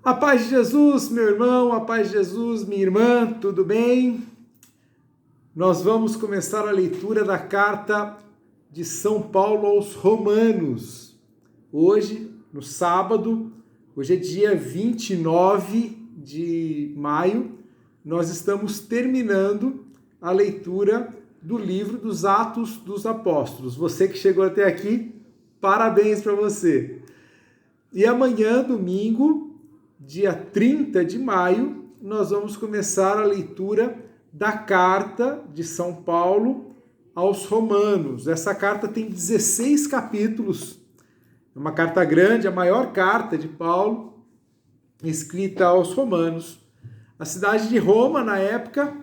A paz de Jesus, meu irmão, a paz de Jesus, minha irmã, tudo bem? Nós vamos começar a leitura da carta de São Paulo aos Romanos. Hoje, no sábado, hoje é dia 29 de maio, nós estamos terminando a leitura do livro dos Atos dos Apóstolos. Você que chegou até aqui, parabéns para você. E amanhã, domingo, dia 30 de maio, nós vamos começar a leitura da carta de São Paulo aos Romanos. Essa carta tem 16 capítulos, é uma carta grande, a maior carta de Paulo, escrita aos Romanos. A cidade de Roma, na época,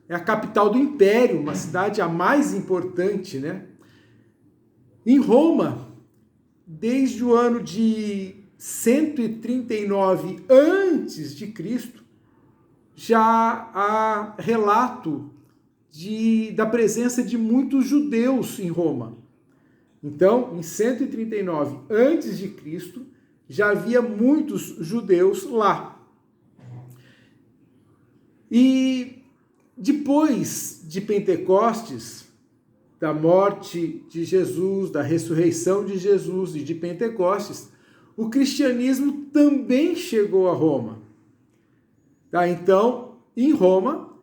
é a capital do Império, uma cidade a mais importante, né? Em Roma, desde o ano de 139 antes de Cristo, já há relato da presença de muitos judeus em Roma. Então, em 139 antes de Cristo, já havia muitos judeus lá. E depois de Pentecostes, da morte de Jesus, da ressurreição de Jesus e de Pentecostes, o cristianismo também chegou a Roma. Tá? Então, em Roma,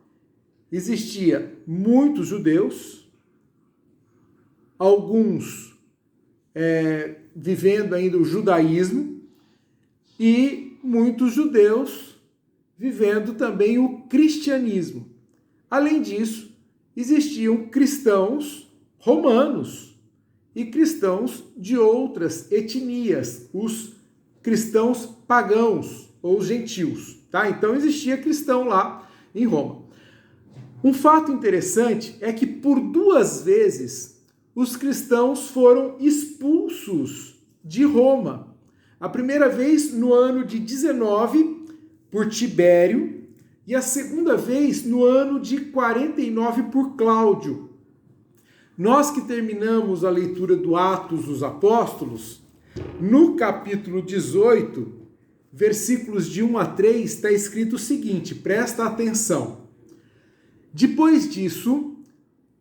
existia muitos judeus, alguns vivendo ainda o judaísmo, e muitos judeus vivendo também o cristianismo. Além disso, existiam cristãos romanos e cristãos de outras etnias, os cristãos pagãos ou gentios, tá? Então existia cristão lá em Roma. Um fato interessante é que por 2 vezes os cristãos foram expulsos de Roma. A primeira vez no ano de 19 por Tibério e a segunda vez no ano de 49 por Cláudio. Nós que terminamos a leitura do Atos dos Apóstolos, no capítulo 18, versículos de 1 a 3, está escrito o seguinte, presta atenção. Depois disso,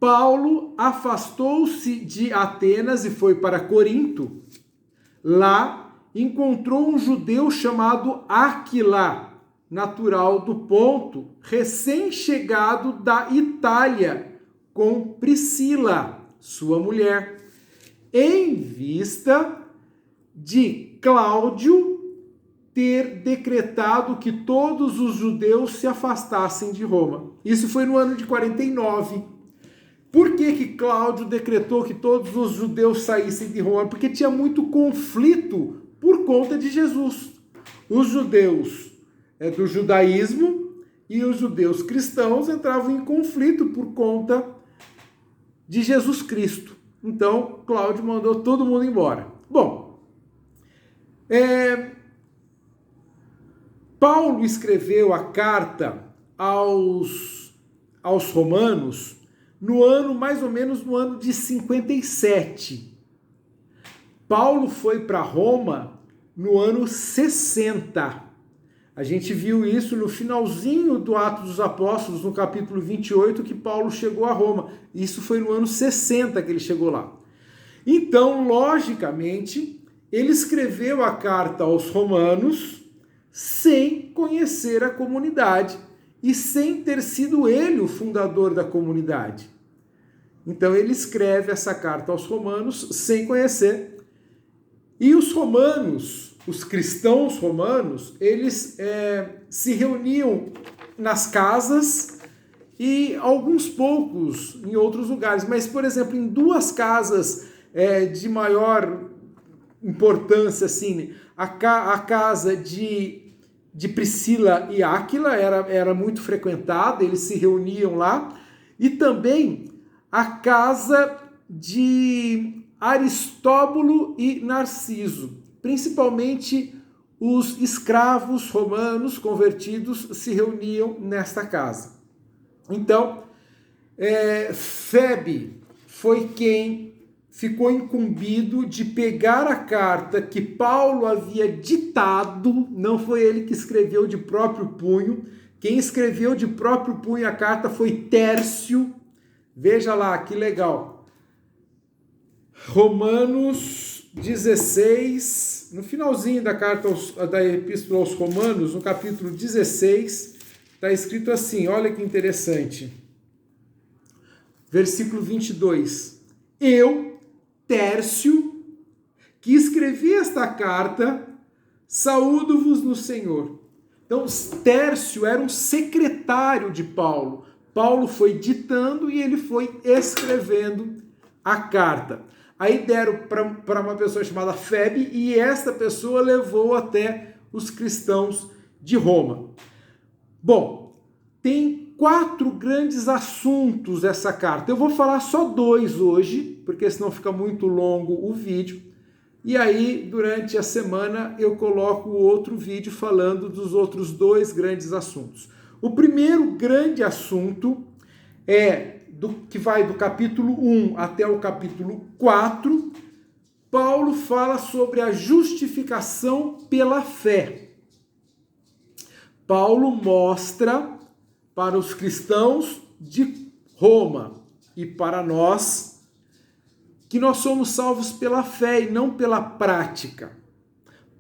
Paulo afastou-se de Atenas e foi para Corinto. Lá encontrou um judeu chamado Áquila, natural do Ponto, recém-chegado da Itália, com Priscila, sua mulher, em vista de Cláudio ter decretado que todos os judeus se afastassem de Roma. Isso foi no ano de 49. Por que Cláudio decretou que todos os judeus saíssem de Roma? Porque tinha muito conflito por conta de Jesus. Os judeus do judaísmo e os judeus cristãos entravam em conflito por conta de Jesus Cristo. Então, Cláudio mandou todo mundo embora. Bom, Paulo escreveu a carta aos romanos no ano, mais ou menos no ano de 57. Paulo foi para Roma no ano 60. A gente viu isso no finalzinho do Atos dos Apóstolos, no capítulo 28, que Paulo chegou a Roma. Isso foi no ano 60 que ele chegou lá. Então, logicamente, ele escreveu a carta aos romanos sem conhecer a comunidade e sem ter sido ele o fundador da comunidade. Então, ele escreve essa carta aos romanos sem conhecer. E os romanos, os cristãos romanos, eles se reuniam nas casas e alguns poucos em outros lugares. Mas, por exemplo, em 2 casas de maior importância, assim, a casa de Priscila e Áquila era muito frequentada, eles se reuniam lá, e também a casa de Aristóbulo e Narciso. Principalmente os escravos romanos convertidos se reuniam nesta casa. Então, Febe foi quem ficou incumbido de pegar a carta que Paulo havia ditado, não foi ele que escreveu de próprio punho, quem escreveu de próprio punho a carta foi Tércio. Veja lá, que legal. Romanos 16, no finalzinho da carta da Epístola aos Romanos, no capítulo 16, está escrito assim, olha que interessante. Versículo 22. Eu, Tércio, que escrevi esta carta, saúdo-vos no Senhor. Então, Tércio era um secretário de Paulo. Paulo foi ditando e ele foi escrevendo a carta. Aí deram para uma pessoa chamada Febe e esta pessoa levou até os cristãos de Roma. Bom, tem 4 grandes assuntos essa carta. Eu vou falar só 2 hoje, porque senão fica muito longo o vídeo. E aí, durante a semana, eu coloco outro vídeo falando dos outros 2 grandes assuntos. O primeiro grande assunto que vai do capítulo 1 até o capítulo 4. Paulo fala sobre a justificação pela fé. Paulo mostra para os cristãos de Roma e para nós que nós somos salvos pela fé e não pela prática.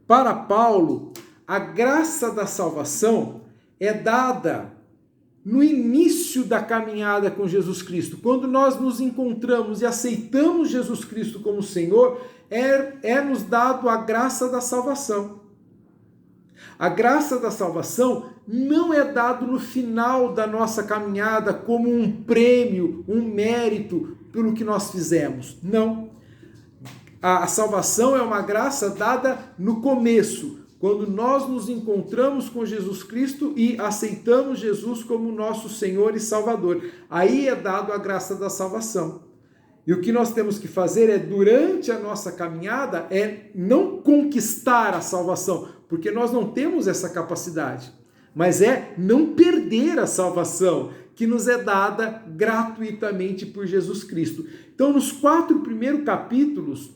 Para Paulo, a graça da salvação é dada no início da caminhada com Jesus Cristo. Quando nós nos encontramos e aceitamos Jesus Cristo como Senhor, é nos dado a graça da salvação. A graça da salvação não é dado no final da nossa caminhada como um prêmio, um mérito pelo que nós fizemos. Não. A salvação é uma graça dada no começo, quando nós nos encontramos com Jesus Cristo e aceitamos Jesus como nosso Senhor e Salvador. Aí é dado a graça da salvação. E o que nós temos que fazer durante a nossa caminhada, não conquistar a salvação, porque nós não temos essa capacidade, mas não perder a salvação, que nos é dada gratuitamente por Jesus Cristo. Então, nos 4 primeiros capítulos,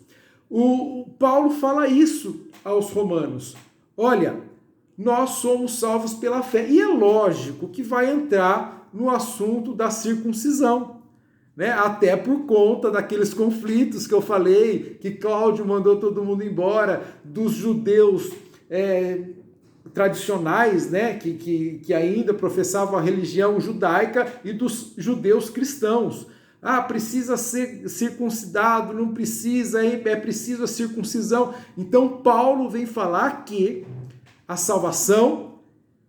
o Paulo fala isso aos romanos. Olha, nós somos salvos pela fé. E é lógico que vai entrar no assunto da circuncisão, né? Até por conta daqueles conflitos que eu falei, que Cláudio mandou todo mundo embora, dos judeus tradicionais, né? que ainda professavam a religião judaica e dos judeus cristãos. Precisa ser circuncidado, não precisa, é preciso a circuncisão. Então Paulo vem falar que a salvação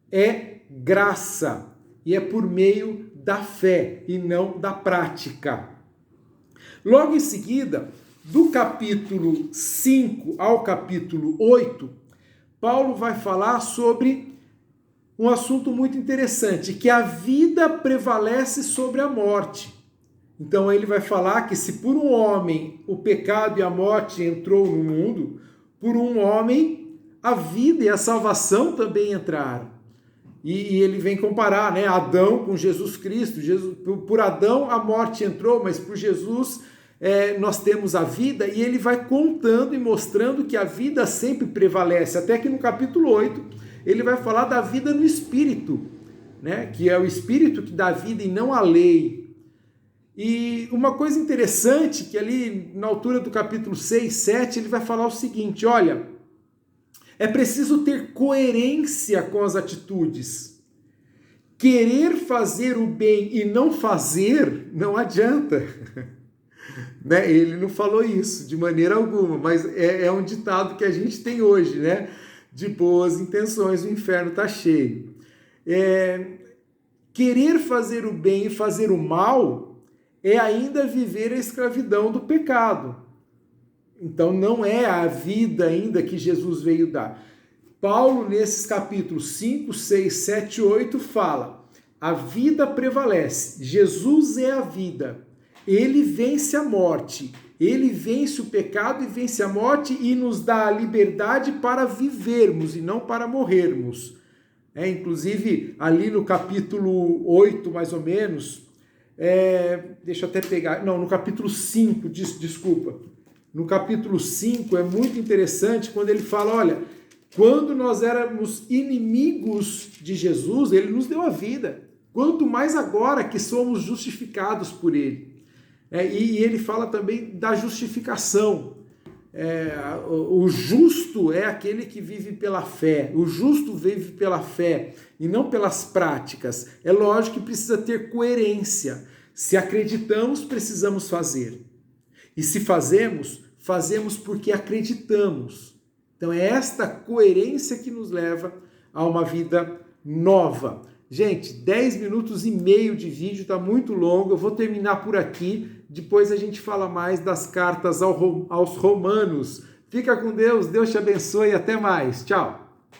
é graça e é por meio da fé e não da prática. Logo em seguida, do capítulo 5 ao capítulo 8, Paulo vai falar sobre um assunto muito interessante, que a vida prevalece sobre a morte. Então ele vai falar que se por um homem o pecado e a morte entrou no mundo, por um homem a vida e a salvação também entraram. E ele vem comparar, né, Adão com Jesus Cristo. Por Adão a morte entrou, mas por Jesus nós temos a vida, e ele vai contando e mostrando que a vida sempre prevalece, até que no capítulo 8 ele vai falar da vida no Espírito, né, que é o Espírito que dá vida e não a lei. E uma coisa interessante, que ali na altura do capítulo 6, 7, ele vai falar o seguinte, olha, é preciso ter coerência com as atitudes. Querer fazer o bem e não fazer, não adianta. Né? Ele não falou isso de maneira alguma, mas é um ditado que a gente tem hoje, né? De boas intenções o inferno está cheio. Querer fazer o bem e fazer o mal é ainda viver a escravidão do pecado. Então não é a vida ainda que Jesus veio dar. Paulo, nesses capítulos 5, 6, 7, 8, fala: a vida prevalece, Jesus é a vida, ele vence a morte, ele vence o pecado e vence a morte e nos dá a liberdade para vivermos e não para morrermos. Inclusive, ali no capítulo 8, mais ou menos, Deixa eu até pegar. Não, no capítulo 5, desculpa. No capítulo 5 é muito interessante quando ele fala, olha, quando nós éramos inimigos de Jesus, ele nos deu a vida. Quanto mais agora que somos justificados por ele. E ele fala também da justificação. O justo é aquele que vive pela fé. O justo vive pela fé e não pelas práticas. É lógico que precisa ter coerência. Se acreditamos, precisamos fazer. E se fazemos, fazemos porque acreditamos. Então é esta coerência que nos leva a uma vida nova. Gente, 10 minutos e meio de vídeo, está muito longo. Eu vou terminar por aqui. Depois a gente fala mais das cartas aos Romanos. Fica com Deus, Deus te abençoe e até mais. Tchau!